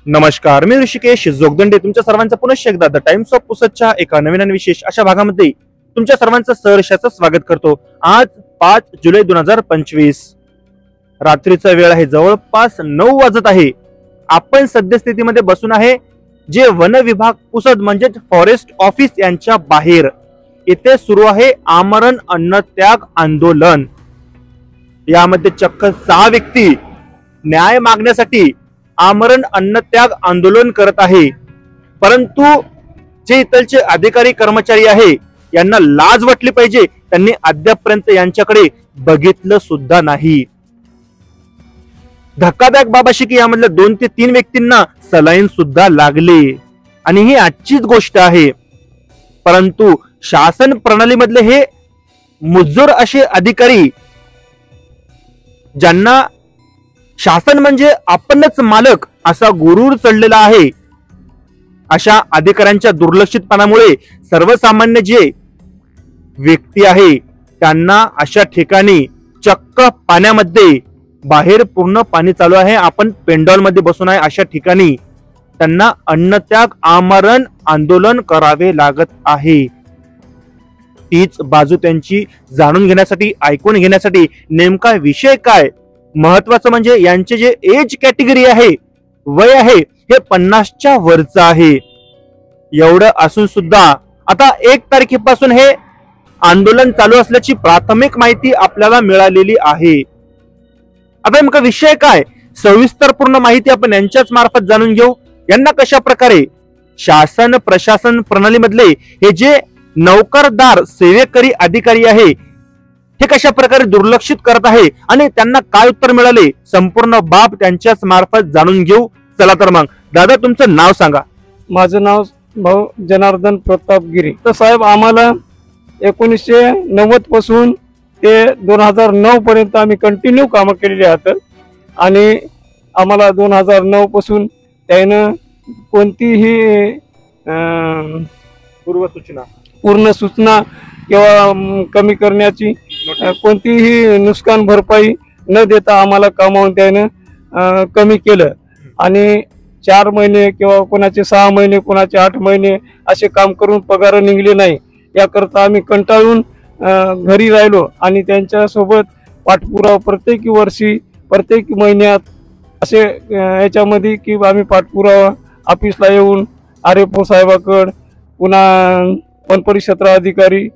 नमस्कार, मी ऋषिकेश जोगदंडे तुमच्या सर्वांचं पुनश्च एकदा द टाइम्स ऑफ पुसदच्या एका नवीन आणि विशेष अशा भागामध्ये तुमच्या सर्वांचं सहर्षाचं स्वागत करतो। आज 5 जुलै 2025 रात्रीचा वेळ आहे, जवळपास 9 वाजत आहे। आपण सद्यस्थितीमध्ये बसून आहे जे वन विभाग पुसद म्हणजे फॉरेस्ट ऑफिस यांच्या बाहेर। इथे सुरू आहे आमरण अन्नत्याग आंदोलन। यामध्ये चक्क 6 व्यक्ती न्याय मागण्यासाठी आमरण अन्नत्याग आंदोलन करत आहे। परंतु जे इथलचे अधिकारी कर्मचारी आहे यांना लाज वाटली पाहिजे, त्यांनी अद्यापर्यंत यांच्याकडे बघितलं सुद्धा नाही। धक्कादायक बाब अशी की यामधल्या 2 ते 3 व्यक्तींना सलाईन सुद्धा लागले आणि ही आजचीच गोष्ट आहे। परंतु शासन प्रणालीमधले हे मुजोर असे अधिकारी ज्यांना शासन म्हणजे आपणच मालक असा गुरूर चढलेला आहे, अशा अधिकाऱ्यांच्या दुर्लक्षितपणामुळे सर्वसामान्य जे व्यक्ती आहे त्यांना अशा ठिकाणी चक्क पाण्यामध्ये बाहेर पूर्ण पाणी चालू आहे, आपण पेंडॉल मध्ये बसून आहे अशा ठिकाणी त्यांना अन्नत्याग आमरण आंदोलन करावे लागत आहे। तीच बाजू त्यांची जाणून घेण्यासाठी, ऐकून घेण्यासाठी नेमका विषय काय, महत्वाचं म्हणजे यांचे जे एज कॅटेगरी आहे, वय आहे हे 50च्या वरचं आहे। एवढं असून सुद्धा आता 1 तारखेपासून हे आंदोलन चालू असल्याची प्राथमिक माहिती आपल्याला मिळालेली आहे। आता नेमका विषय काय, सविस्तर पूर्ण माहिती आपण यांच्याच मार्फत जाणून घेऊ। यांना कशा प्रकारे शासन प्रशासन प्रणालीमधले हे जे नौकरदार सेवेकरी अधिकारी आहे हे कशा प्रकारे दुर्लक्षित करत आहे आणि त्यांना काय उत्तर मिळाले, संपूर्ण बाब त्यांच्याच मार्फत जाणून घेऊ। चला तर मग दादा, तुमचं नाव सांगा। माझं नाव भाऊ जनार्दन प्रताप गिरी। तर साहेब, आम्हाला 1990 पासून ते 2009 पर्यंत आम्ही कंटिन्यू कामं केलेली आहेत आणि आम्हाला 2009 पासून त्यानं कोणतीही पूर्ण सूचना किंवा कमी करण्याची कोणतीही नुकसान भरपाई न देता आम्हाला कामावून त्यानं कमी केलं आणि 4 महिने किंवा कोणाचे 6 महिने कोणाचे 8 महिने असे काम करून पगार निघले नाही। याकरता आम्ही कंटाळून घरी राहिलो आणि त्यांच्यासोबत पाठपुरावा प्रत्येक वर्षी प्रत्येक महिन्यात असे याच्यामध्ये की आम्ही पाठपुरावा ऑफिसला येऊन RFO साहेबाकडं, पुन्हा वनपरिक्षेत्र अधिकारी,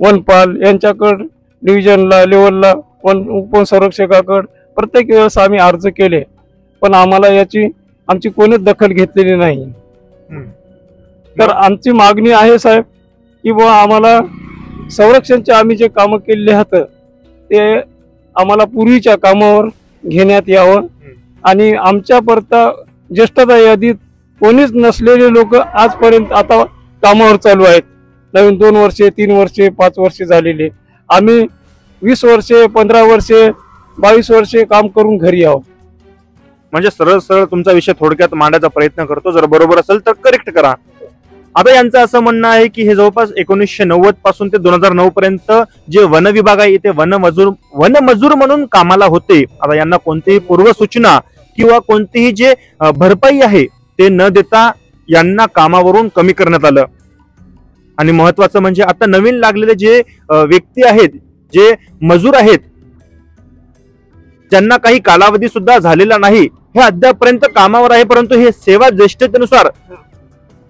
वनपाल यांच्याकडं, डिव्हिजनला लेवलला उपसंरक्षकाकडं प्रत्येक वेळेस आम्ही अर्ज केले, पण आम्हाला याची आमची कोणीच दखल घेतलेली नाही। तर आमची मागणी आहे साहेब की बुवा आम्हाला संरक्षणचे आम्ही जे कामं केलेले आहेत ते आम्हाला पूर्वीच्या कामावर घेण्यात यावं आणि आमच्या परता ज्येष्ठता यादीत कोणीच नसलेले लोक आजपर्यंत आता कामावर चालू आहेत। नवीन 2 वर्षे 3 वर्षे 5 वर्षे झालेले, आम्ही 20 वर्षे 15 वर्षे 22 वर्षे काम करून घरी यावं। म्हणजे सरळ सरळ तुमचा विषय थोडक्यात मांडायचा प्रयत्न करतो, जर बरोबर असेल तर करेक्ट करा। आता यांचं असं म्हणणं आहे की हे जवळपास 1990 पासून ते 2009 पर्यंत जे वन विभाग आहे इथे वनमजूर म्हणून कामाला होते। आता यांना कोणतीही पूर्वसूचना किंवा कोणतीही जे भरपाई आहे ते न देता यांना कामावरून कमी करण्यात आलं। आणि महत्वाचं म्हणजे आता नवीन लागलेले जे व्यक्ती आहेत, जे मजूर आहेत, ज्यांना काही कालावधी सुद्धा झालेला नाही, हे अद्यापर्यंत कामावर आहे, परंतु हे सेवा ज्येष्ठतेनुसार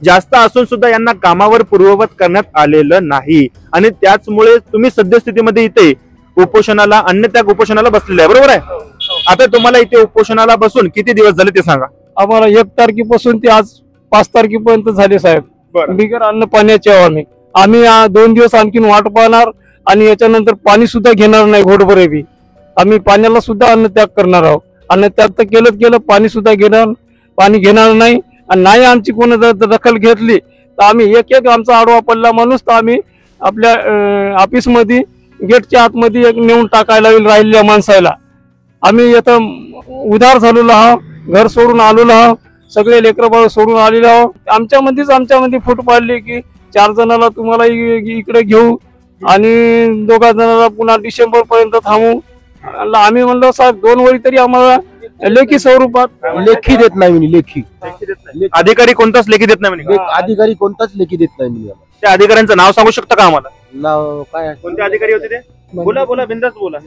जास्त असून सुद्धा यांना कामावर पूर्ववत करण्यात आलेलं नाही। आणि त्याचमुळे तुम्ही सद्यस्थितीमध्ये इथे उपोषणाला, अन्नत्याग उपोषणाला बसलेले आहे, बरोबर आहे? आता तुम्हाला इथे उपोषणाला बसून किती दिवस झाले ते सांगा। आम्हाला 1 तारखेपासून ते आज 5 तारखेपर्यंत झाले साहेब। बिगर अन्न पाण्याचे आम्ही 2 दिवस आणखीन वाट पाहणार आणि याच्यानंतर पाणी सुद्धा घेणार नाही। घोडभरे बी आम्ही पाण्याला सुद्धा अन्नत्याग करणार आहोत। अन्नत्याग तर केलं, पाणी सुद्धा घेणार नाही आणि नाही आमची कोणी दखल घेतली तर आम्ही एक आमचा आडवा पडला माणूस तर आम्ही आपल्या ऑफिस मध्ये गेटच्या आतमध्ये नेऊन टाकायला राहिलेल्या माणसाला। आम्ही इथं उधार झालेलो आहोत, घर सोडून आलेलो आहोत, सगळे लेकरं बाळ सोडून आलेलो आहोत। आमच्यामध्ये फूट पाडली की 4 जणाला तुम्हाला इकडे घेऊ आणि 2 जणाला पुन्हा डिसेंबर पर्यंत थांबू। आम्ही म्हणलो साहेब 2 वेळी तरी आम्हाला लेखी स्वरूपात लेखी देत नाही म्हणे, लेखी अधिकारी कोणताच लेखी देत नाही म्हणे. अधिकारी कोणताच लेखी देत नाही म्हणे. त्या अधिकाऱ्यांचं नाव सांगू शकता का आम्हाला? नाव काय आहे? कोणते अधिकारी होते ते? बोला बोला, बिंदास बोला.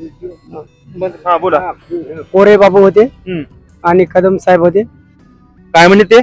हा बोला. कोरे बाबू होते हम्म. आणि कदम साहेब होते. काय म्हणे ते?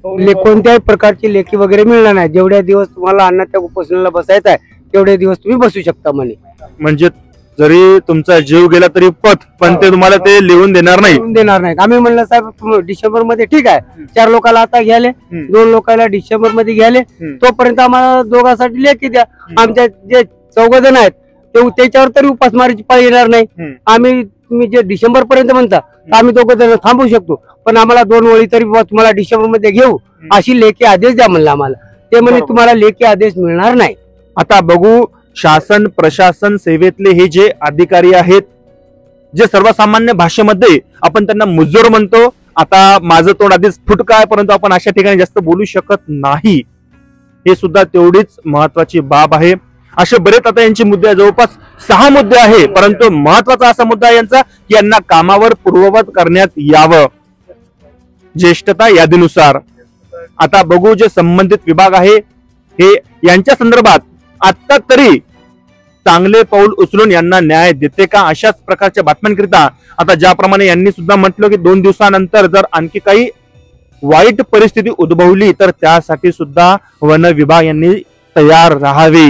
कोणत्याही प्रकारची लेखी वगैरे मिळणार नाही. जेवढ्या दिवस तुम्हाला अन्नाच्या उपोषणाला बसायचं आहे तेवढे दिवस तुम्ही बसू शकता म्हणे. म्हणजे जरी तुमचा जीव गेला तरी पण ते तुम्हाला ते लिहून देणार नाही. देणार नाहीत. आम्ही म्हणलं साहेब डिसेंबर मध्ये ठीक आहे, 4 लोकांना आता घ्याले, 2 लोकांना डिसेंबर मध्ये घ्याले, तोपर्यंत आम्हाला दोघांसाठी लेखी द्या. आमच्या जे 4 जण आहेत त्याच्यावर तरी उपासमारीची पाळी येणार नाही. आम्ही तुम्ही जे डिसेंबर पर्यंत म्हणता आम्ही 2 जण थांबू शकतो, पण आम्हाला 2 ओळी तरी तुम्हाला डिसेंबर मध्ये घेऊ अशी लेखी आदेश द्या म्हणलं आम्हाला. ते म्हणजे तुम्हाला लेखी आदेश मिळणार नाही. आता बघू, शासन प्रशासन सेवेतले हे जे अधिकारी आहेत, जे सर्वसामान्य भाषेमध्ये आपण त्यांना मुजोर म्हणतो. आता माझं तोंड आधीच फुटका आहे, परंतु आपण अशा ठिकाणी जास्त बोलू शकत नाही. हे सुद्धा तेवढीच महत्वाची बाब आहे. असे बरेच आता यांचे मुद्दे आहे, जवळपास 6 मुद्दे आहे, परंतु महत्वाचा असा मुद्दा आहे यांचा की यांना कामावर पूर्ववत करण्यात यावं ज्येष्ठता यादीनुसार. आता बघू, जे संबंधित विभाग आहे हे यांच्या संदर्भात आता तरी चांगले पाऊल उचलून यांना न्याय देते का, अशाच प्रकारच्या बातम्यांकरिता आता ज्याप्रमाणे यांनी सुद्धा म्हटलं की 2 दिवसानंतर जर आणखी काही वाईट परिस्थिती उद्भवली तर त्यासाठी सुद्धा वन विभाग यांनी तयार राहावे.